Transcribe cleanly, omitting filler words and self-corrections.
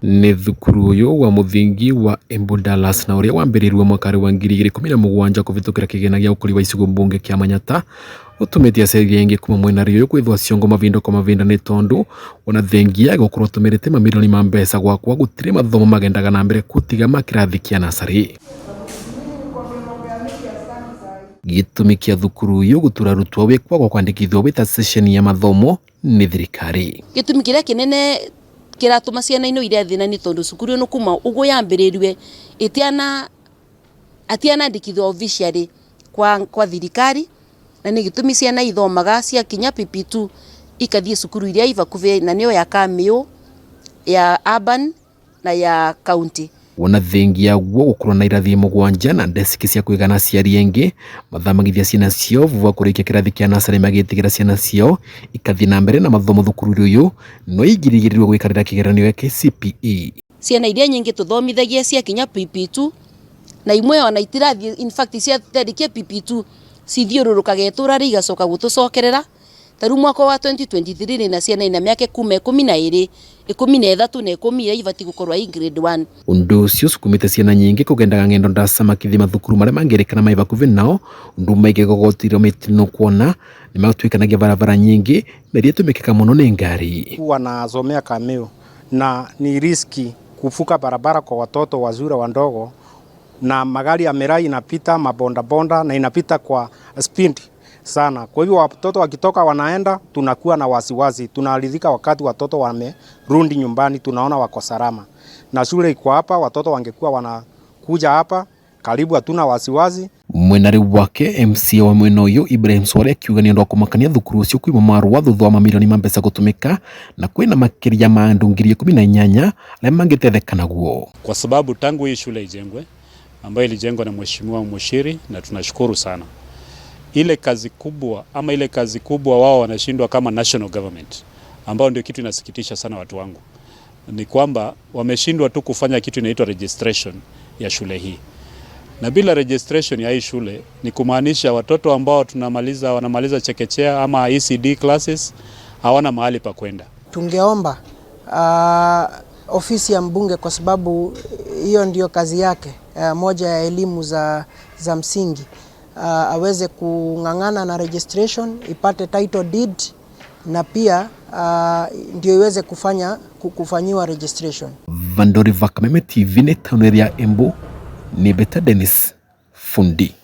Nĩ thukuru uyu wa muthingi wa Embu Dallas na uria wambĩrĩirio mwaka wa 2017 kũhĩtũkĩra kĩgĩna gĩa ũkũria wa icigo mbunge kĩa Manyatta ũtũmĩte aciari aingĩ kuma mwena rĩũyũ kwĩthũa ciongo mavinda kwa mavinda nĩ tondu ona thengia gũkorwo tũmĩrĩte mamirioni ma mbeca gwakwa gũtirĩ mathomo magendaga na mbere gũtiga makĩrathi kĩa nasarĩ. Gĩtũmi kĩa thukuru uyu gũtura arutwo wĩkwa gwa kwandĩkithio wĩta session ya mathomo nĩ thirikari. Gĩtũmi kĩrĩa kĩnene kiratuma ciana ino iria thina ni tondu cukuru no kuma ugo yambĩrĩirie atiana ndikithio officially kwa thirikari na nĩ gĩtũmi ciana ithomaga cia kinya PP2 ikathie cukuru iria ivakuve na nĩyo ya Kamĩũ, ya urban na ya county. Wona thengia guo gũkorwo na irathi mũgwanja na deski cia kũigana aciari aingĩ mathamagithia ciana ciao vuva kũrĩkia kĩrathi kĩa nasarĩ magĩtigĩra ciana ciao ikathi na mbere na mathomo thukuru uyu no igirĩgĩrĩrwo gwĩkarĩra kĩgeranio gĩa KCPE. Ciana iria nyingĩ tuthomithagia cia kinya PP2 na imwe ona itirathi in fact cia therikia PP2 cithiũrũrũkaga itũra igacoka gũtũcokerera. Taru mwaka wa 2023 na ciana ina miaka 10, 12, 13 na 10 ivati gukorwa i grade 1. Undu ucio sukumite ciana nyingi kugendaga ngendo ndasa makithima thukuru maria mangerikana mai bakuvi nao undu maige gogotiro mitino kuona ni matwikanagia barabara nyingi na iria tumikika muno ni ngari. Wanasomea Kamĩũ na ni riski kufuka barabara kwa watoto wazuri wandogo na magari ya mirai inapita mabonda bonda na inapita kwa speed sana. Kwa hivyo watoto wakitoka wanaenda, tunakuwa na wasiwasi. Tunaridhika wakati watoto wamerudi nyumbani, tunaona wako salama. Na shule iko hapa, watoto wangekuwa wanakuja hapa, karibu hatuna wasiwasi. Mwenari wake MCA wa mwena uyu Ibrahim Swale akiuga ni ndo kumakania thukuru ucio kwima marua thutha wa mamirioni ma mbeca gutumika na kwina makiria ma andu 18,000 aria mangitetheka naguo. Kwa sababu tangu hii shule ijengwe ambayo ilijengwa na Mheshimiwa Mushiri na tunashukuru sana. Ile kazi kubwa wao wanashindwa kama national government, ambao ndio kitu inasikitisha sana watu wangu, ni kwamba wameshindwa tu kufanya kitu inaitwa registration ya shule hii. Na bila registration ya hii shule ni kumaanisha watoto ambao wanamaliza chekechea ama ECD classes hawana mahali pa kwenda. Tungeomba ofisi ya mbunge, kwa sababu hiyo ndio kazi yake, moja ya elimu za msingi, aweze kung'ang'ana na registration, ipate title deed na pia ndio iweze kufanyiwa registration. Vandori Vakameme TV ni tauni ya Embu ni Beta Dennis Fundi.